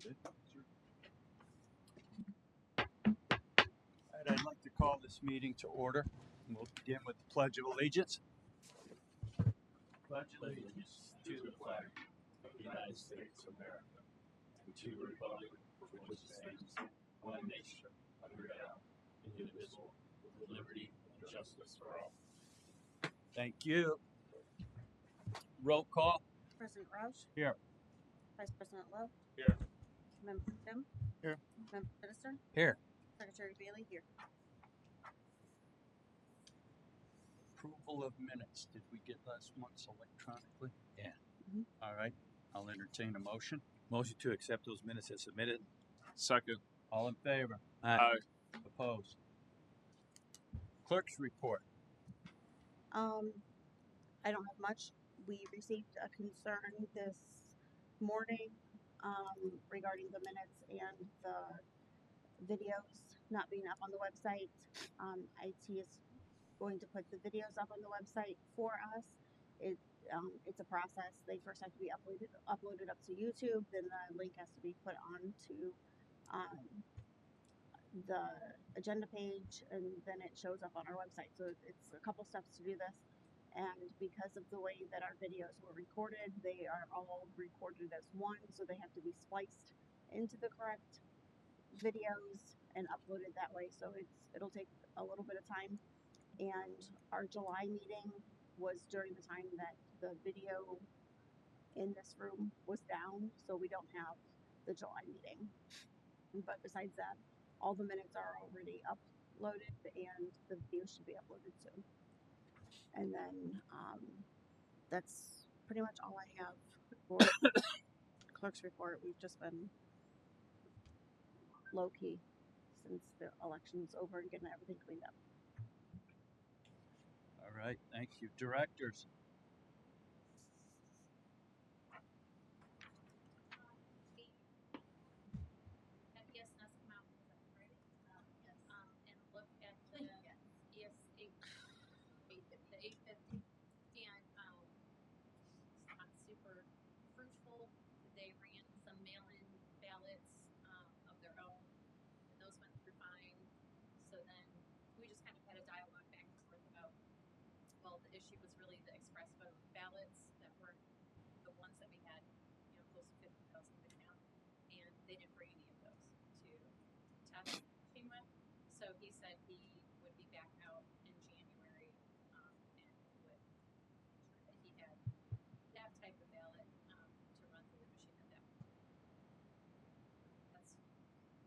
Alright, I'd like to call this meeting to order. We'll begin with the Pledge of Allegiance. Pledge allegiance to the flag of the United States of America and to the republic for which it stands, one nation, under God, indivisible, with liberty and justice for all. Thank you. Roll call. President Roush? Here. Vice President Lowe? Here. Member Kim? Here. Member Minister? Here. Secretary Bailey? Here. Approval of minutes. Did we get last month's electronically? Yeah. Mhm. All right. I'll entertain a motion. Motion to accept those minutes as submitted. Second. All in favor? Aye. Opposed? Clerk's report. I don't have much. We received a concern this morning, regarding the minutes and the videos not being up on the website. IT is going to put the videos up on the website for us. It's a process. They first have to be uploaded up to YouTube, then the link has to be put onto the agenda page, and then it shows up on our website. So it's a couple steps to do this. And because of the way that our videos were recorded, they are all recorded as one, so they have to be spliced into the correct videos and uploaded that way. So it'll take a little bit of time. And our July meeting was during the time that the video in this room was down, so we don't have the July meeting. But besides that, all the minutes are already uploaded and the video should be uploaded soon. And then that's pretty much all I have for clerk's report. We've just been low key since the election's over and getting everything cleaned up. All right. Thank you. Directors. And look at the the 850, and it's not super fruitful. They ran some mail-in ballots of their own, and those went through fine. So then we just kind of had a dialogue back and forth about, well, the issue was really the express vote ballots that were the ones that we had, close to 50,000 to count, and they didn't bring any of those to test machine with. So he said he would be back out in January, and would make sure that he had that type of ballot to run through the machine at that point. That's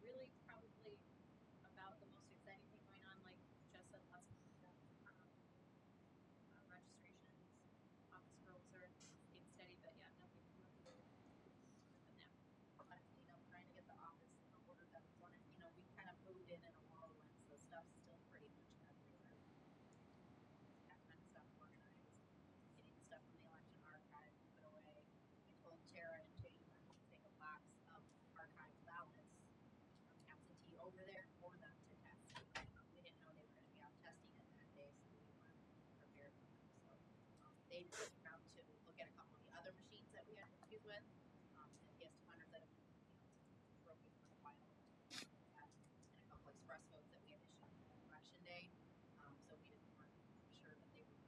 really probably about the most exciting thing going on. Like Jess said, lots of registrations, office girls are staying steady, but yeah, nothing really other than that. Trying to get the office in order that we wanted. We kind of moved in a whirlwind, so stuff's still pretty much everywhere. That kind of stuff organized, getting the stuff from the election archive, move it away. I told Tara and James I need to take a box of archived ballots from absentee over there for them to test. We didn't know they were going to be out testing it that day, so we weren't prepared for them. So they just came out to look at a couple of the other machines that we had issues with. And he has 200 that have been broken for a while. And a couple express votes that we had issued on election day. So we weren't sure that we didn't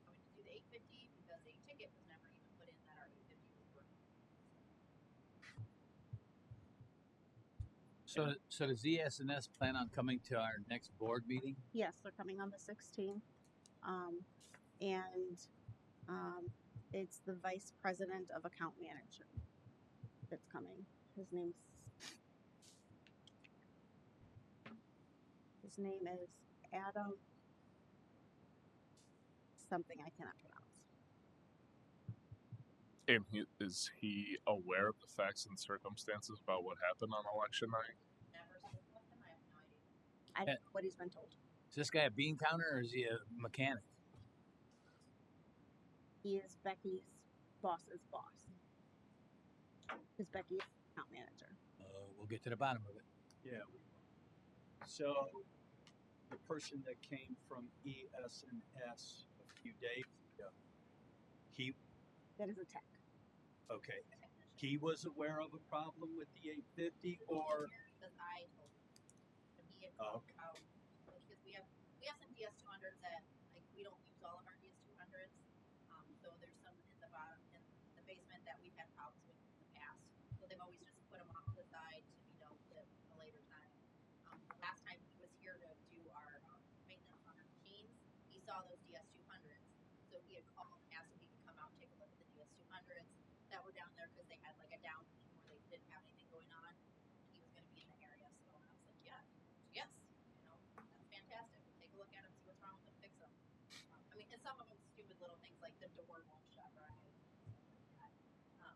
going to do the 850 because a ticket was never even put in that our 850 was working. So does ES&S plan on coming to our next board meeting? Yes, they're coming on the 16th. And it's the vice president of account manager that's coming. His name is Adam something I cannot pronounce. And is he aware of the facts and circumstances about what happened on election night? Never spoke with him. I have no idea. I don't know what he's been told. Is this guy a bean counter or is he a mechanic? He is Becky's boss's boss. Because Becky is account manager. We'll get to the bottom of it. Yeah. So the person that came from ES&S a few days ago, That is a tech. okay. he was aware of a problem with the 850, or Because I told him. And he had Oh, talked about, like, because we have some DS200s that, like, we don't use all of our DS200s. So there's some in the bottom, in the basement that we've had problems with in the past. So they've always just put them off to the side to be dealt with a later time. The last time he was here to do our maintenance on our machines, he saw those DS200s. So he had called and asked if he could come out and take a look at the DS200s that were down there because they had like a down week where they didn't have anything going on. He was going to be in the area, so I was like, yeah, yes, you know, that's fantastic. We'll take a look at them, see what's wrong with them, fix them. I mean, and some of them stupid little things like the door won't shut right and stuff like that.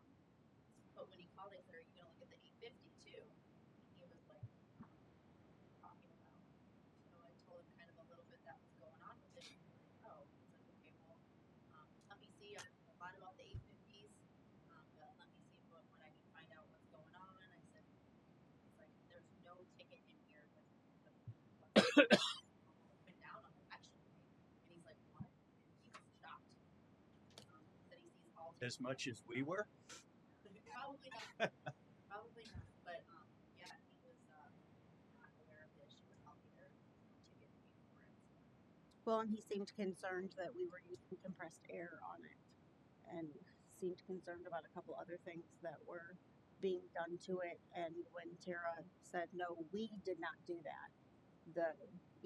But when he called, I said, "Are you going to look at the 850 too?" And he was like, "What are you talking about?" So I told him kind of a little bit that was going on with it. And he was like, "Oh," he's like, "Okay, well, let me see. I know a lot about the 850s, but let me see what I can find out what's going on." And I said, "It's like there's no ticket in here with what's been down on election day." And he's like, "What?" And he was shocked. He said he sees all as much as we were? Probably not. Probably not. But yeah, he was not aware of the issue with healthy air ticket being for it. Well, and he seemed concerned that we were using compressed air on it, and seemed concerned about a couple other things that were being done to it. And when Tara said, "No, we did not do that, the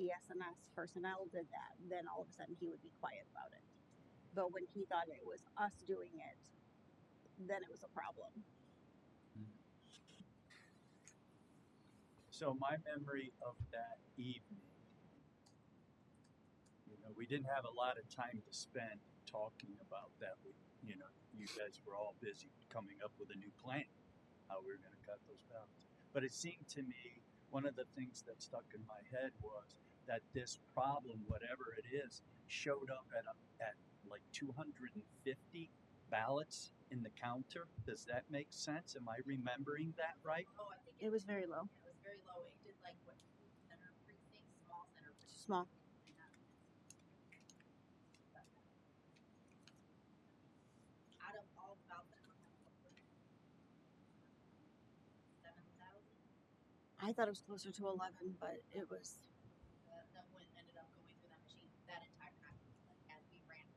ES&S personnel did that," then all of a sudden he would be quiet about it. But when he thought it was us doing it, then it was a problem. So my memory of that evening, we didn't have a lot of time to spend talking about that. You guys were all busy coming up with a new plan, how we were going to cut those ballots. But it seemed to me, one of the things that stuck in my head was that this problem, whatever it is, showed up at like 250 ballots in the counter. Does that make sense? Am I remembering that right? Oh, I think It was very low. Yeah, it was very low. It did like what, center precinct, small center precinct. Small. Yeah. Out of all the ballots that were 7,000. I thought it was closer to 11, but it was. That one ended up going through that machine that entire time. Like as we ran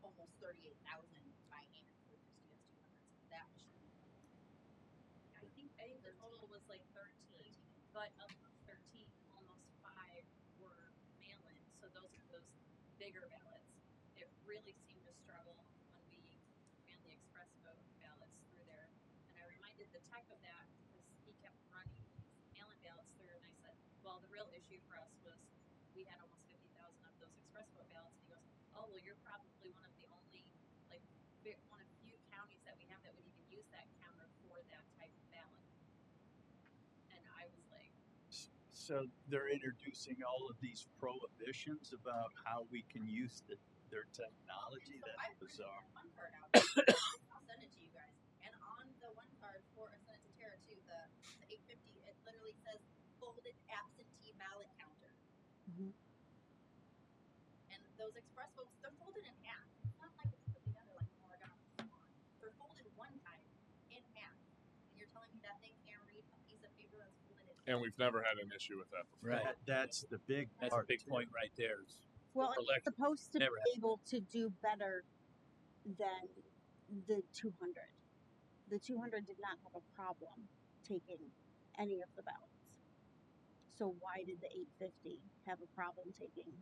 almost 38,000 by hand with this DS200s. That machine. I think the total was like 13, but of those 13, almost 5 were mail-in. So those are those bigger ballots. It really seemed to struggle when we ran the express vote ballots through there. And I reminded the tech of that because he kept running these mail-in ballots through, and I said, well, the real issue for us was we had almost 50,000 of those express vote ballots. And he goes, oh, well, you're probably one of the only, like, one of few counties that we have that would even use that counter for that type of ballot. And I was like, So they're introducing all of these prohibitions about how we can use their technology. So That's bizarre. one card out there. I'll send it to you guys. And on the one card I sent it to Tara too, the 850, it literally says folded absentee ballot counter. Mhm. And those express votes, they're folded in half. It's not like it's put together like an origami swan. They're folded one time in half. And you're telling me that thing can't read a piece of paper that's folded in half? And we've never had an issue with that before. Right. That's the big That's part a big too. point right there. Well, it's Election. supposed to Never be able to do better than the 200. The 200 did not have a problem taking any of the ballots. So why did the 850 have a problem taking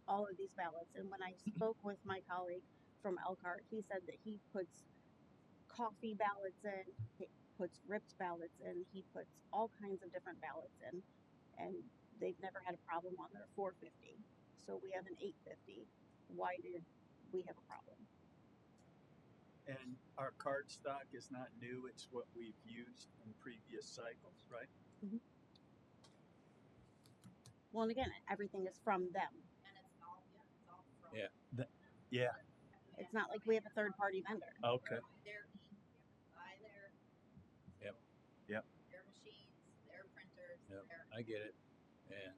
all of these ballots? And when I spoke with my colleague from Elkhart, he said that he puts coffee ballots in, he puts ripped ballots in, he puts all kinds of different ballots in, and they've never had a problem on their 450. So we have an 850. Why did we have a problem? And our card stock is not new. It's what we've used in previous cycles, right? Well, and again, everything is from them. And it's all from Yeah. Yeah. It's not like we have a third party vendor. Okay. their ink. We have to buy their Yep. their machines, their printers, Yep. their. I get it. Yeah.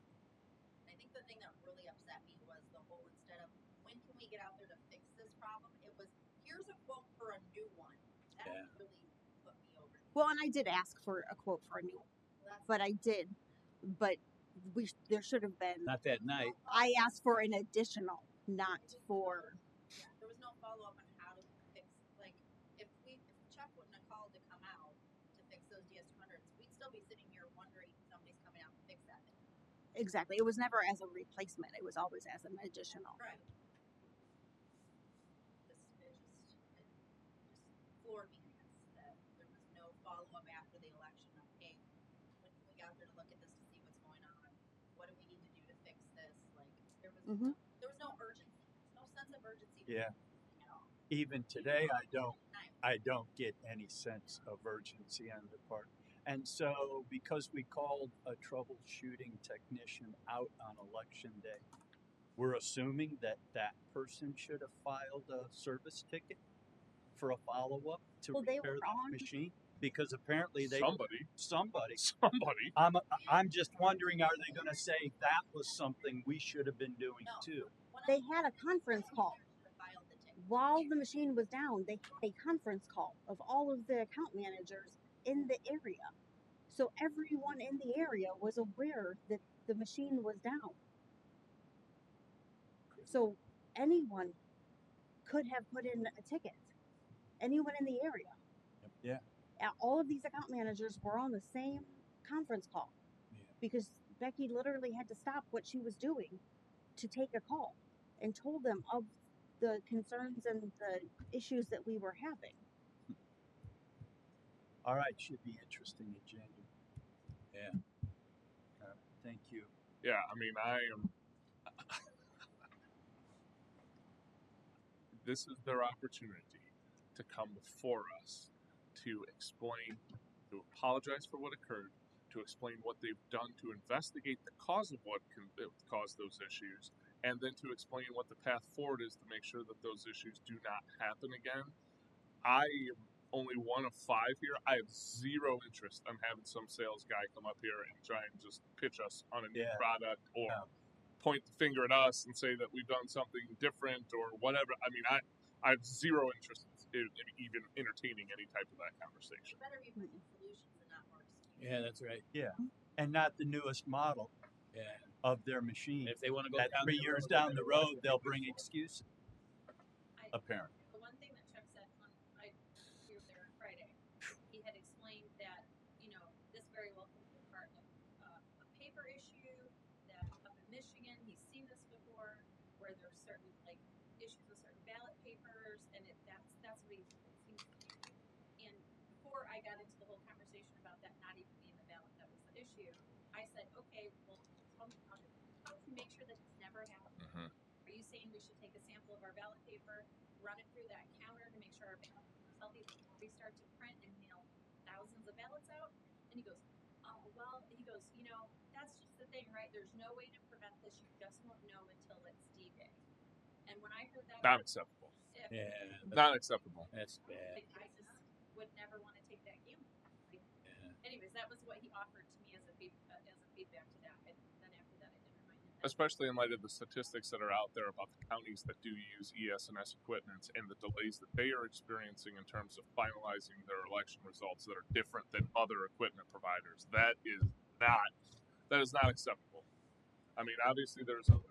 I think the thing that really upset me was the whole instead of when can we get out there to fix this problem, it was here's a quote for a new one. That Yeah. really put me over. Well, and I did ask for a quote for a new, That's but I did, but there should have been. Not that night. I asked for an additional, not for. yeah, there was no follow up on how to fix. Like, if Chuck wouldn't have called to come out to fix those DS200s, we'd still be sitting here wondering if somebody's coming out to fix that thing. Exactly. It was never as a replacement. It was always as an additional. Right. It just floored me, I guess, that there was no follow up after the election of, hey, when can we get out there to look at this to see what's going on? What do we need to do to fix this? Like, there was Mhm. there was no urgency, no sense of urgency. Yeah. At all. Even today, I don't Nice. get any sense of urgency on the part. And so, because we called a troubleshooting technician out on election day, we're assuming that that person should have filed a service ticket for a follow-up to Well, they repair were that on. machine, because apparently Somebody. somebody. Somebody. I'm just wondering, are they going to say that was something we should have been doing No. too? One of They the had a conference call should have filed the ticket. while the machine was down. They had a conference call of all of the account managers in the area, so everyone in the area was aware that the machine was down. So anyone could have put in a ticket. Anyone in the area. Yeah. All of these account managers were on the same conference call because Becky literally had to stop what she was doing to take a call and told them of the concerns and the issues that we were having. All right, should be interesting in January. Yeah. Thank you. Yeah, I mean, I am. This is their opportunity to come before us to explain, to apologize for what occurred, to explain what they've done to investigate the cause of what caused those issues, and then to explain what the path forward is to make sure that those issues do not happen again. I am only one of 5 here. I have zero interest in having some sales guy come up here and try and just pitch us on a new Yeah. product or point the finger at us and say that we've done something different or whatever. I mean, I have zero interest in even entertaining any type of that conversation. You better be bringing solutions and not more excuses. Yeah, that's right. Yeah. And not the newest model Yeah. of their machine. And if they want to go That down 3 that years road, down they the better road, they'll bring excuses. Apparently. The one thing that Chuck said when we were there on Friday, he had explained that, you know, this very well could be part of a paper issue that up in Michigan, he's seen this before, where there's certain like issues with certain ballot papers, and that's what he seems to be. And before I got into the whole conversation about that not even being the ballot that was the issue, I said, okay, well, tell me how to make sure that this never happens. Mhm. Are you saying we should take a sample of our ballot paper, run it through that counter to make sure our ballot paper is healthy before we start to print and mail thousands of ballots out? And he goes, oh, well, he goes, you know, that's just the thing, right? There's no way to prevent this. You just won't know until it's D-Day. And when I heard that, Not acceptable. Yeah. Not acceptable. That's bad. I just would never want to take that gamble. Like, Yeah. anyways, that was what he offered to me as a feedback to that. And then after that, I did remind him that. Especially in light of the statistics that are out there about the counties that do use ES&S equipment and the delays that they are experiencing in terms of finalizing their election results that are different than other equipment providers. That is not acceptable. I mean, obviously there's other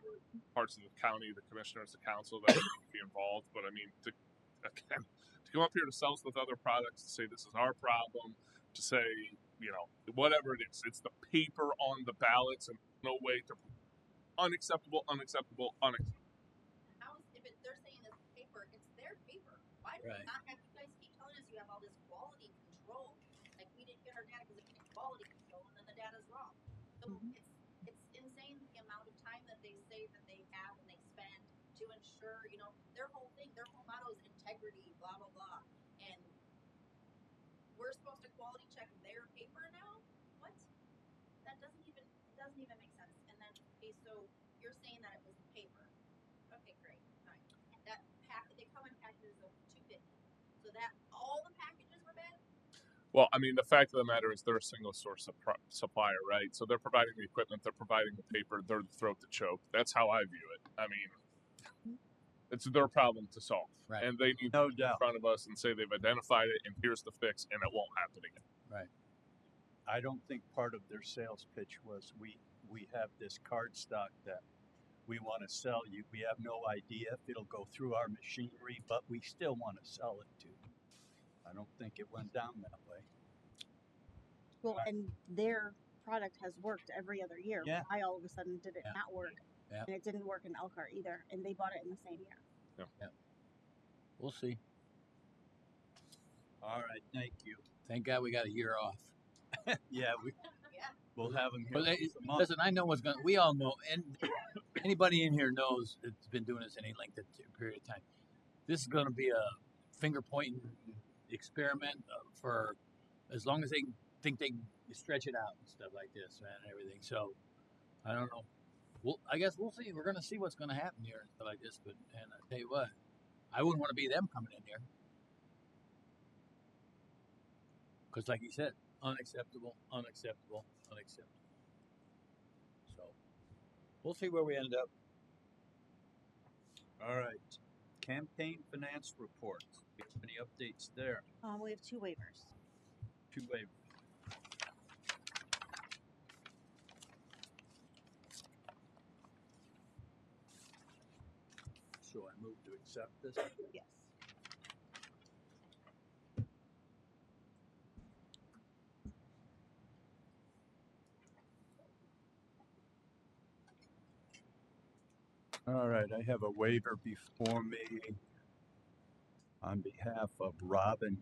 parts of the county, the commissioners, the council that would be involved, but I mean, to come up here to sell us with other products, to say this is our problem, to say, you know, whatever it is, it's the paper on the ballots and no way to unacceptable. How is if they're saying it's paper, it's their paper. Why do Right. we not have you guys keep telling us you have all this quality control? Like we didn't get our data because it's quality control, and then the data's wrong. So it's insane the amount of time that they say that they have and they spend to ensure. You know, their whole motto is integrity, blah blah blah, and we're supposed to quality check their paper now. What? That doesn't even make sense. And then okay, so you're saying that it was the paper. Okay, great, fine. That they come in packages of 250. So that all the packages were bad. Well, I mean, the fact of the matter is they're a single source supplier, right? So they're providing the equipment, they're providing the paper, they're the throat to choke. That's how I view it. I mean, it's their problem to solve. Right. And they need No to be in doubt. front of us and say they've identified it and here's the fix and it won't happen again. I don't think part of their sales pitch was we have this card stock that we want to sell you. We have no idea if it'll go through our machinery, but we still want to sell it to you. I don't think it went down that way. Well, and their product has worked every other year. Yeah. I all of a sudden did it Yeah. not work. Yeah. And it didn't work in Elkhart either. And they bought it in the same year. We'll see. All right, thank you. Thank God we got a year off. Yeah, we'll have them here. But once a month. listen, I know what's going. We all know, and anybody in here knows that's been doing this any length of period of time. This is going to be a finger pointing experiment for as long as they think they can stretch it out and stuff like this, man, and everything. So I don't know. Well, I guess we'll see. We're going to see what's going to happen here and stuff like this. But and I tell you what, I wouldn't want to be them coming in here because, like you said, unacceptable, unacceptable, unacceptable. So we'll see where we end up. All right. Campaign finance report. Do you have any updates there? We have 2 waivers. 2 waivers. So I move to accept this. Yes. All right, I have a waiver before me on behalf of Robin.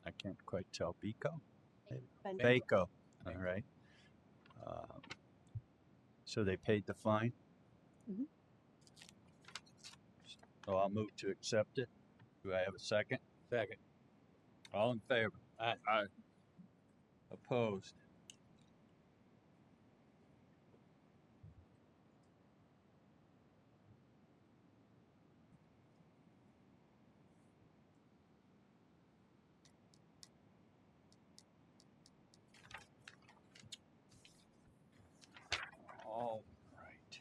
I can't quite tell. Bico? Ben, Baco. All right. So they paid the fine? Mhm. So I'll move to accept it. Do I have a second? Second. All in favor? Aye. Opposed? All right.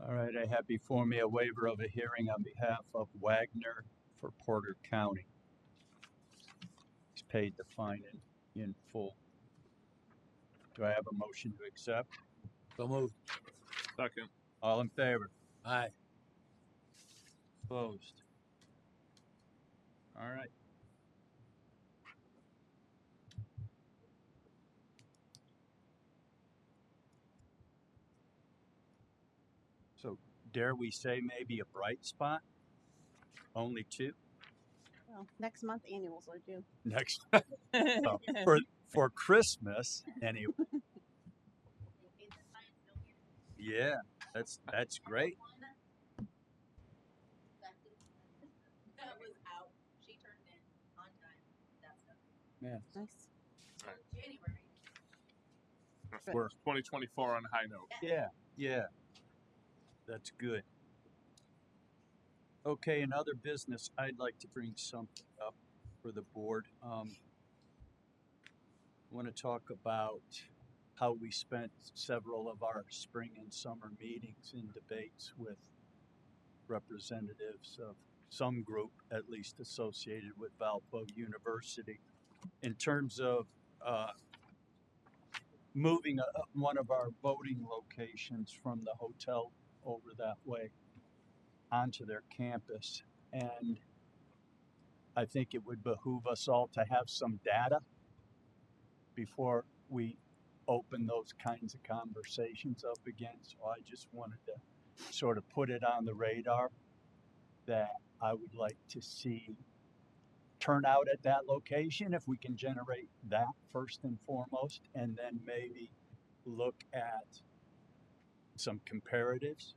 All right, I have before me a waiver of a hearing on behalf of Wagner for Porter County. He's paid the fine in full. Do I have a motion to accept? So moved. Second. All in favor? Aye. Opposed? All right. So dare we say maybe a bright spot? Only 2? well, next month annuals are due. Next for Christmas anyway. They paid the fine, no hearing. Yeah, that's great. That was out. She turned in on time. That's done. Nice. January. We're 2024 on a high note. yeah. That's good. Okay, in other business, I'd like to bring something up for the board. I want to talk about how we spent several of our spring and summer meetings in debates with representatives of some group, at least associated with Valpo University, in terms of moving one of our voting locations from the hotel over that way onto their campus. And I think it would behoove us all to have some data before we open those kinds of conversations up again. So I just wanted to sort of put it on the radar that I would like to see turnout at that location if we can generate that first and foremost, and then maybe look at some comparatives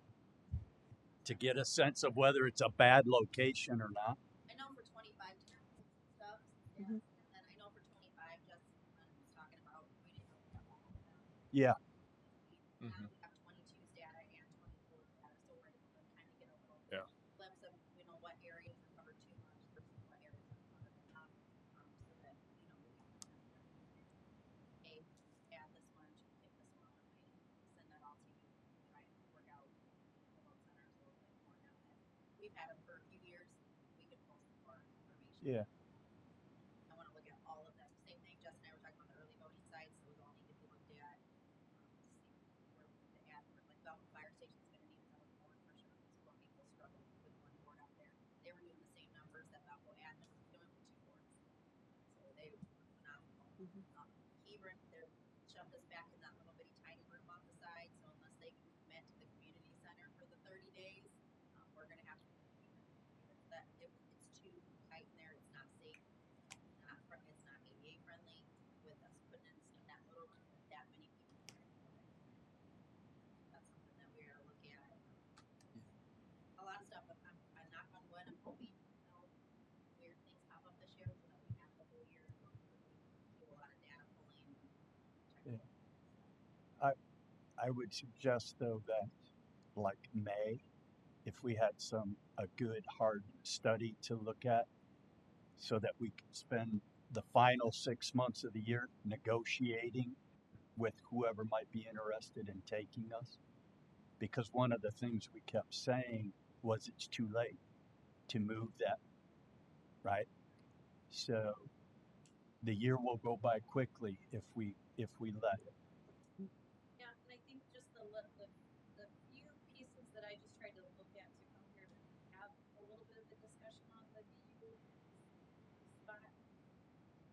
to get a sense of whether it's a bad location or not. I know for 25 different stuff, Mhm. and then I know for 25, just was talking about we didn't know that all of them. Yeah. We Mhm. have 22's data and 24's data, so we're able to kind of get a little Yeah. glimpse of what areas are covered too much versus what areas are covered enough, so that we can hey, add this much, we've had them for a few years, we can post more information. Yeah. I want to look at all of them. Same thing, Justin and I were talking about the early voting sites, those all need to be looked at. To see where the ad for like Valparaiso Fire Station's going to need another board for sure. Because more people struggle with one board out there. They were doing the same numbers that Valpo admin was doing with 2 boards, so they were phenomenal. Hebron, they're shoved us back in that little bitty tiny room off the side. So unless they can commit to the community center for the 30 days, we're going to have to move Hebron. It's too tight in there. It's not safe. It's not ADA friendly with us putting in that little room with that many people. That's something that we are looking at. A lot of stuff. I'm knock on wood. I'm hoping no weird things pop up this year so that we have the whole year to go through and do a lot of data pulling and checking. Yeah. I would suggest though that like May, if we had a good hard study to look at, so that we can spend the final 6 months of the year negotiating with whoever might be interested in taking us. Because one of the things we kept saying was it's too late to move that, right? So the year will go by quickly if we let it. Yeah, and I think just the few pieces that I just tried to look at to come here to have a little bit of a discussion on the VU spot.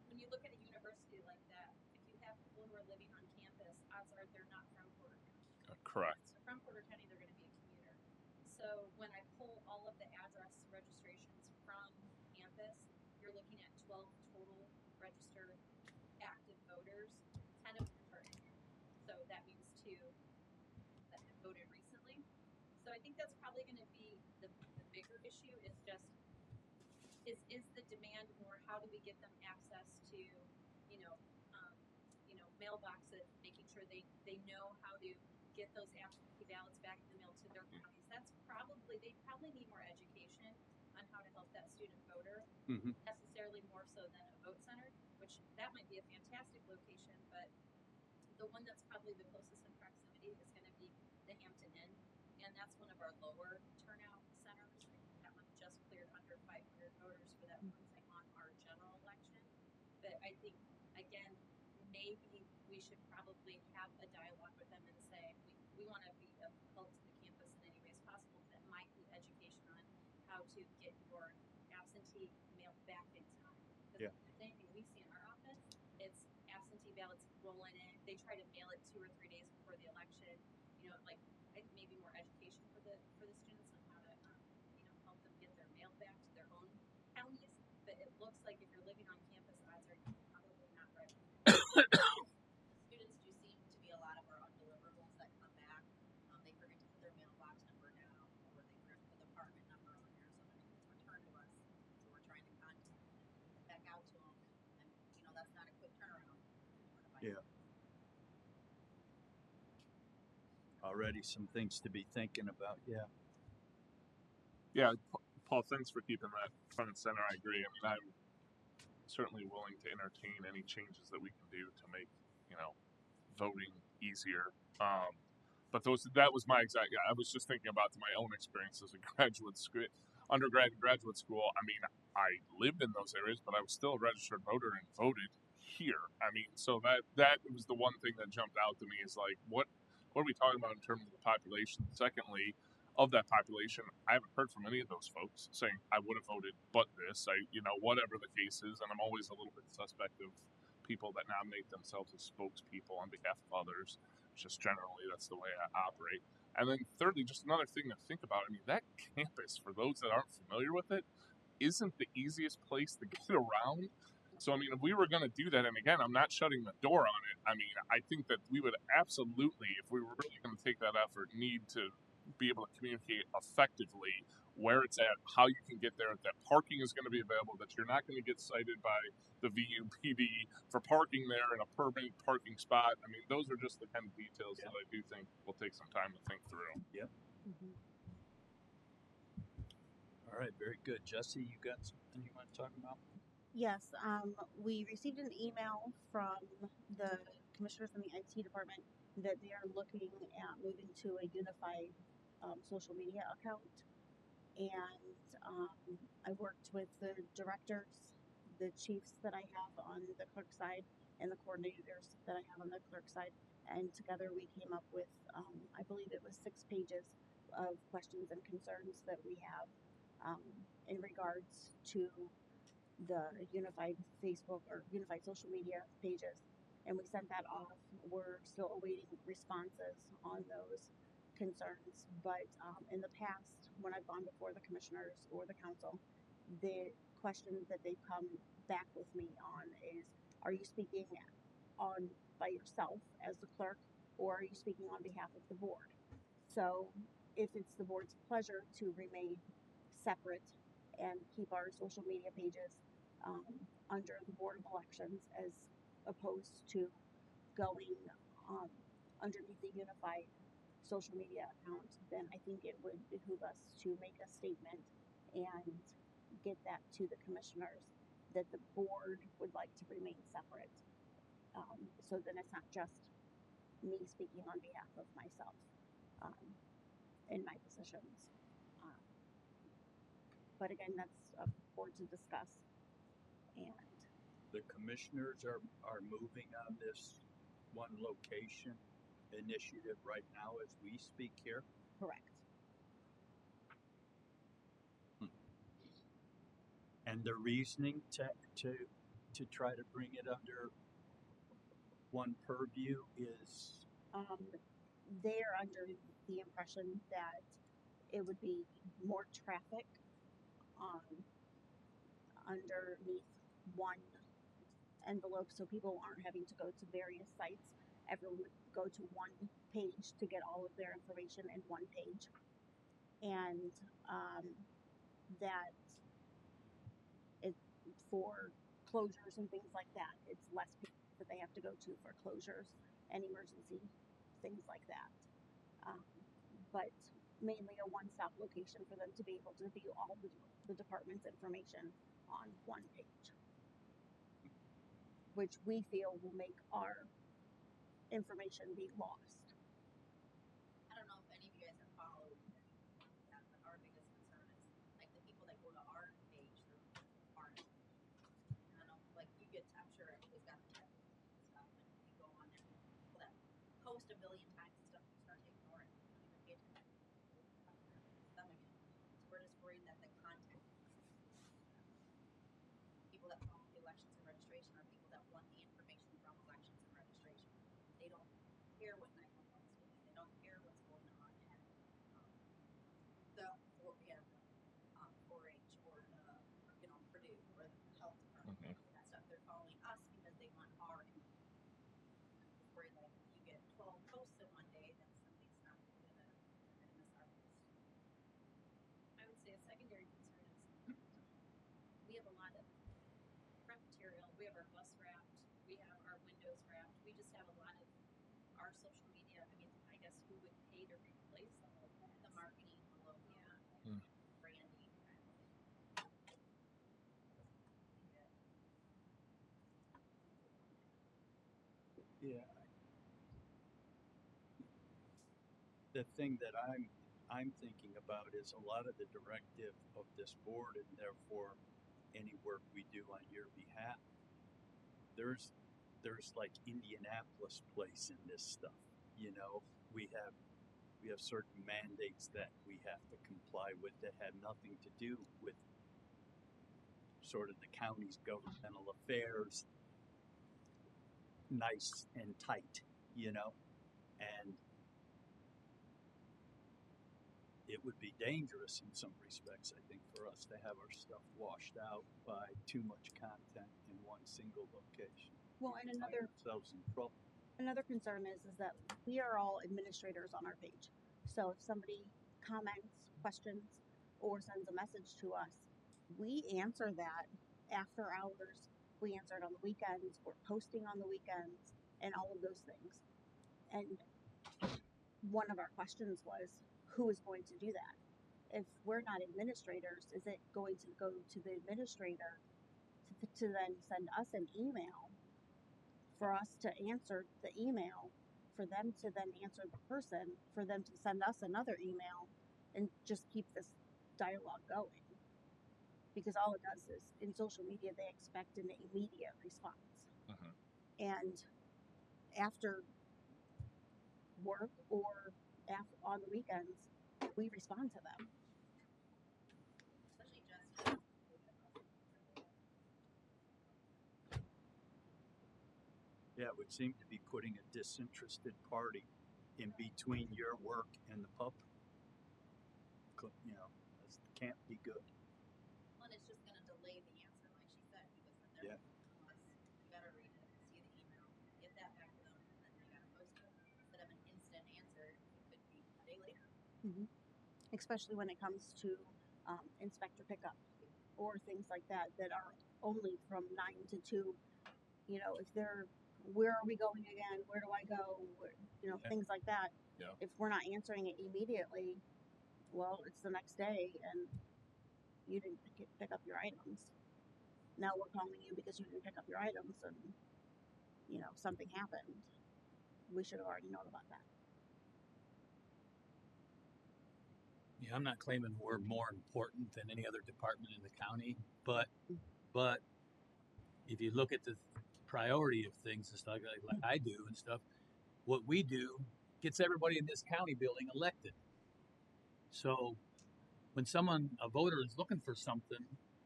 When you look at a university like that, if you have people who are living on campus, odds are they're not from Porter County. Correct. So from Porter County, they're going to be a commuter. So when I pull all of the address registrations from campus, you're looking at 12 total registered active voters. 10 of them are in here. So that means 2 that have voted recently. So I think that's probably going to be the bigger issue is just is the demand more how do we get them access to mailboxes, making sure they know how to get those absentee ballots back in the mail to their counties. That's they probably need more education on how to help that student voter, necessarily more so than a vote center, which that might be a fantastic location, but the one that's probably the closest in proximity is going to be the Hampton Inn, and that's one of our lower turnout centers. I think that one just cleared under 500 voters for that one thing on our general election. But I think, again, maybe we should probably have a dialogue with them and say we want to be of help to the campus in any way as possible. That might be education on how to get your absentee mail back in time. Because if there's anything we see in our office, it's absentee ballots rolling in. They try to mail it 2 or 3 days before the election. Like I think maybe more education for the students on how to help them get their mail back to their own counties. But it looks like if you're living on campus, odds are you're probably not ready. Students do seem to be a lot of our undeliverables that come back. They forget to put their mailbox number down, or they forget to put the apartment number on there, so then it gets returned to us. So we're trying to contact them and get it back out to them, and that's not a quick turnaround. Yeah. Already some things to be thinking about. Yeah. Yeah, Paul, thanks for keeping that front and center. I agree. I mean, I'm certainly willing to entertain any changes that we can do to make, voting easier. But that was my exact. I was just thinking about my own experience as a undergrad and graduate school. I mean, I lived in those areas, but I was still a registered voter and voted here. I mean, so that was the one thing that jumped out to me is like, what are we talking about in terms of the population? Secondly, of that population, I haven't heard from any of those folks saying I would have voted, but this, whatever the case is, and I'm always a little bit suspect of people that nominate themselves as spokespeople on behalf of others. Just generally, that's the way I operate. And then thirdly, just another thing to think about. I mean, that campus, for those that aren't familiar with it, isn't the easiest place to get around. So, I mean, if we were going to do that, and again, I'm not shutting the door on it. I mean, I think that we would absolutely, if we were really going to take that effort, need to be able to communicate effectively where it's at, how you can get there, that parking is going to be available, that you're not going to get cited by the VUPD for parking there in a permanent parking spot. I mean, those are just the kind of details that I do think will take some time to think through. Yep. All right, very good. Jesse, you got something you want to talk about? Yes, we received an email from the commissioners in the IT department that they are looking at moving to a unified social media account. and I worked with the directors, the chiefs that I have on the clerk side, and the coordinators that I have on the clerk side, and together we came up with, I believe it was 6 pages of questions and concerns that we have in regards to the unified Facebook or unified social media pages, and we sent that off. We're still awaiting responses on those concerns, but in the past, when I've gone before the commissioners or the council, the questions that they've come back with me on is, are you speaking on by yourself as the clerk, or are you speaking on behalf of the board? So if it's the board's pleasure to remain separate and keep our social media pages under the Board of Elections as opposed to going underneath the unified social media account, then I think it would behoove us to make a statement and get that to the commissioners that the board would like to remain separate. So then it's not just me speaking on behalf of myself in my positions. But again, that's up for to discuss. And The commissioners are moving on this one location initiative right now as we speak here. correct. And the reasoning to try to bring it under one purview is They're under the impression that it would be more traffic underneath one envelope, so people aren't having to go to various sites. Everyone would go to one page to get all of their information in one page, and that it for closures and things like that, it's less people that they have to go to for closures and emergency things like that. But mainly a one-stop location for them to be able to view all the department's information on one page, which we feel will make our information be lost. I don't know if any of you guys have followed that, but our biggest concern is like the people that go to our page through aren't. I don't know, like you get, I'm sure everybody's got the tech and stuff, and you go on there, people that post a billion times and stuff, you start to ignore it. You don't even pay attention. It's them again. So we're just worried that the content, people that follow the elections and registration are people that want the information from elections and registration. They don't care what 911 is doing. They don't care what's going on at the 4-H or the Purdue or the health department. That stuff. They're calling us because they want our information. Where like if you get 12 posts in one day, then somebody's not gonna miss our post. I would say a secondary concern is we have a lot of prep material. We have our bus wrapped. We have our windows wrapped. We just have a lot of our social media. I mean, I guess who would pay to replace all of that? The marketing, the logo, Mm. branding, kind of thing. yeah. The thing that I'm thinking about is a lot of the directive of this board, and therefore any work we do on your behalf. There's like Indianapolis place in this stuff. You know, we have certain mandates that we have to comply with that have nothing to do with sort of the county's governmental affairs, nice and tight, you know, and it would be dangerous in some respects, I think, for us to have our stuff washed out by too much content in one single location. Well, and Find ourselves in trouble. another concern is that we are all administrators on our page. So if somebody comments, questions, or sends a message to us, we answer that after hours. We answer it on the weekends. We're posting on the weekends and all of those things. And one of our questions was, who is going to do that? If we're not administrators, is it going to go to the administrator to then send us an email for us to answer the email, for them to then answer the person, for them to send us another email, and just keep this dialogue going. Because all it does is, in social media, they expect an immediate response. Mhm. And after work or on the weekends, we respond to them. Especially just. Yeah, it would seem to be putting a disinterested party in between your work and the public. You know, that can't be good. Well, and it's just going to delay the answer, like she said, because then they're unless you got to read it, see the email, get that back to them, and then they got to post it. Instead of an instant answer, it could be a day later. Mm-hmm. Especially when it comes to inspector pickup or things like that are only from 9 to 2. You know, if they're, where are we going again? Where do I go? You know, things like that. Yeah. If we're not answering it immediately, well, it's the next day and you didn't pick up your items. Now we're calling you because you didn't pick up your items and, you know, something happened. We should have already known about that. Yeah, I'm not claiming we're more important than any other department in the county, but if you look at the priority of things and stuff like I do and stuff, what we do gets everybody in this county building elected. So when a voter is looking for something,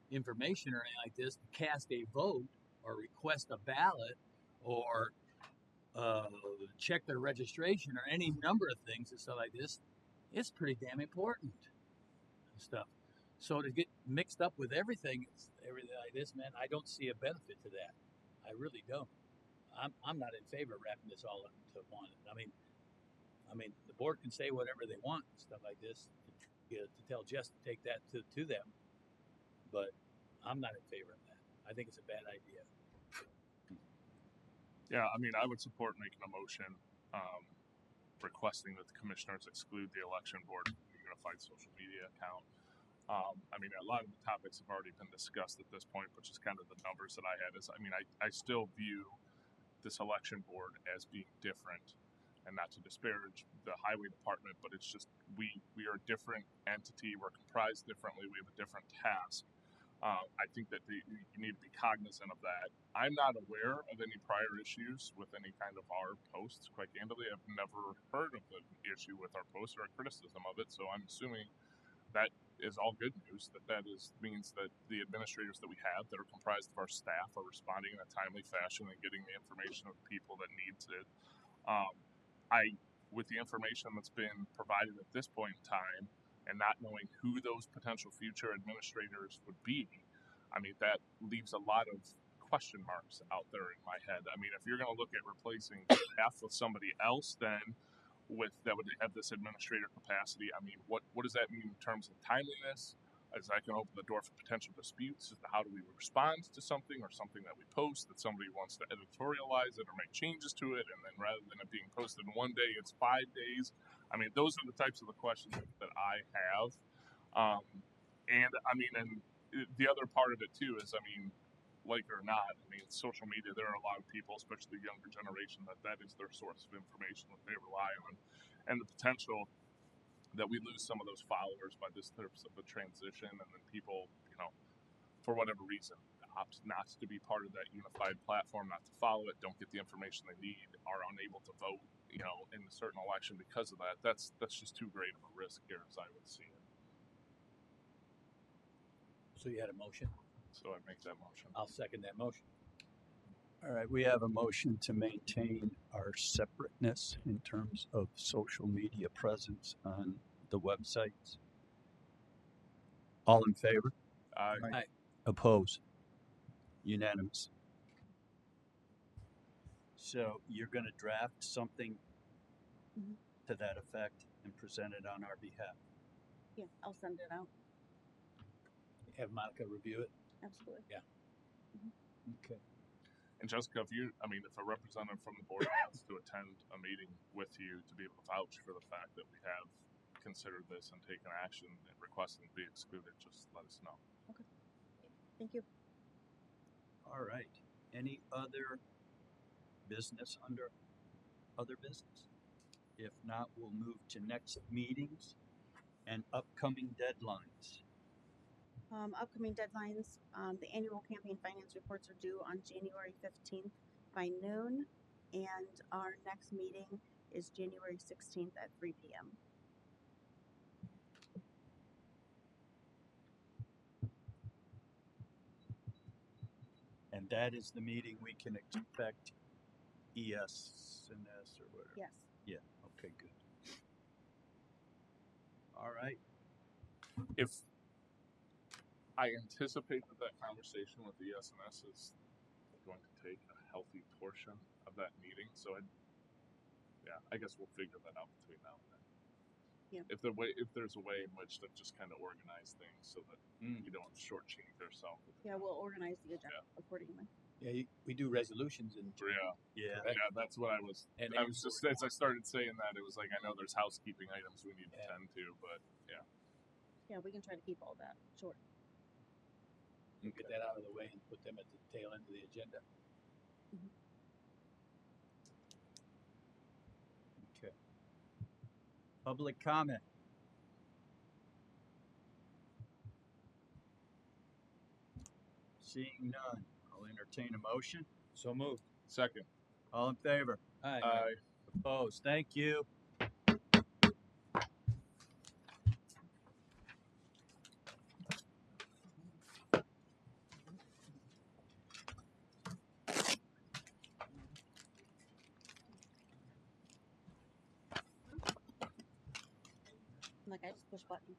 information or anything like this, to cast a vote or request a ballot or check their registration or any number of things and stuff like this, it's pretty damn important and stuff. So to get mixed up with everything like this, man, I don't see a benefit to that. I really don't. I'm not in favor of wrapping this all up into one. I mean, the board can say whatever they want and stuff like this. To tell Jess to take that to them, but I'm not in favor of that. I think it's a bad idea. Yeah, I mean, I would support making a motion requesting that the commissioners exclude the election board from the unified social media account. I mean, a lot of the topics have already been discussed at this point, but just kind of the numbers that I had is, I mean, I still view this election board as being different, and not to disparage the highway department, but it's just we are a different entity. We're comprised differently. We have a different task. I think that you need to be cognizant of that. I'm not aware of any prior issues with any kind of our posts. Quite candidly, I've never heard of an issue with our post or a criticism of it. So I'm assuming that is all good news. Means that the administrators that we have that are comprised of our staff are responding in a timely fashion and getting the information of the people that needs it. With the information that's been provided at this point in time, and not knowing who those potential future administrators would be, I mean, that leaves a lot of question marks out there in my head. I mean, if you're going to look at replacing staff with somebody else, then that would have this administrator capacity. I mean, what does that mean in terms of timeliness? Is that going to open the door for potential disputes as to how do we respond to something or something that we post that somebody wants to editorialize it or make changes to it, and then rather than it being posted in one day, it's 5 days? I mean, those are the types of the questions that I have. And I mean, and the other part of it too is, I mean, like it or not, I mean, social media, there are a lot of people, especially the younger generation, that is their source of information that they rely on. And the potential that we lose some of those followers by this type of a transition, and then people, you know, for whatever reason, opt not to be part of that unified platform, not to follow it, don't get the information they need, are unable to vote, you know, in a certain election because of that. That's just too great of a risk here, as I would see it. So you had a motion? So I make that motion. I'll second that motion. All right, we have a motion to maintain our separateness in terms of social media presence on the websites. All in favor? Aye. Opposed? Unanimous. So you're going to draft something Mhm. to that effect and present it on our behalf. Yeah, I'll send it out. Have Monica review it. Absolutely. Okay. And Jessica, if a representative from the board wants to attend a meeting with you to be able to vouch for the fact that we have considered this and taken action and requesting to be excluded, just let us know. Okay. Thank you. All right. Any other business under other business? If not, we'll move to next meetings. And upcoming deadlines. Upcoming deadlines, the annual campaign finance reports are due on January 15th by noon, and our next meeting is January 16th at 3 p.m. And that is the meeting we can expect ES&S or whatever. Yes. Yeah, okay, good. All right. If I anticipate that conversation with the ES&S is going to take a healthy portion of that meeting, so I guess we'll figure that out between now and then. Yeah. If there's a way in which to just kind of organize things so that you don't shortchange yourself. Yeah, we'll organize the agenda accordingly. Yeah, we do resolutions in Yeah. Correct. Yeah, that's what I was. And I was just as I started saying that, it was like I know there's housekeeping items we need to tend to, but yeah. Yeah, we can try to keep all that short. you get that out of the way and put them at the tail end of the agenda. Okay. Public comment. Seeing none, I'll entertain a motion. So moved. Second, All in favor? Aye. Opposed? Thank you. Like I just push button.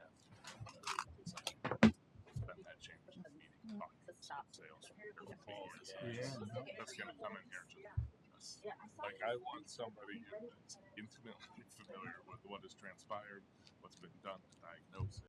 spend that change in the meeting talking Stop. sales. Yeah. That's gonna come in here. Just, like I want somebody that's intimately familiar with what has transpired, what's been done to diagnose it.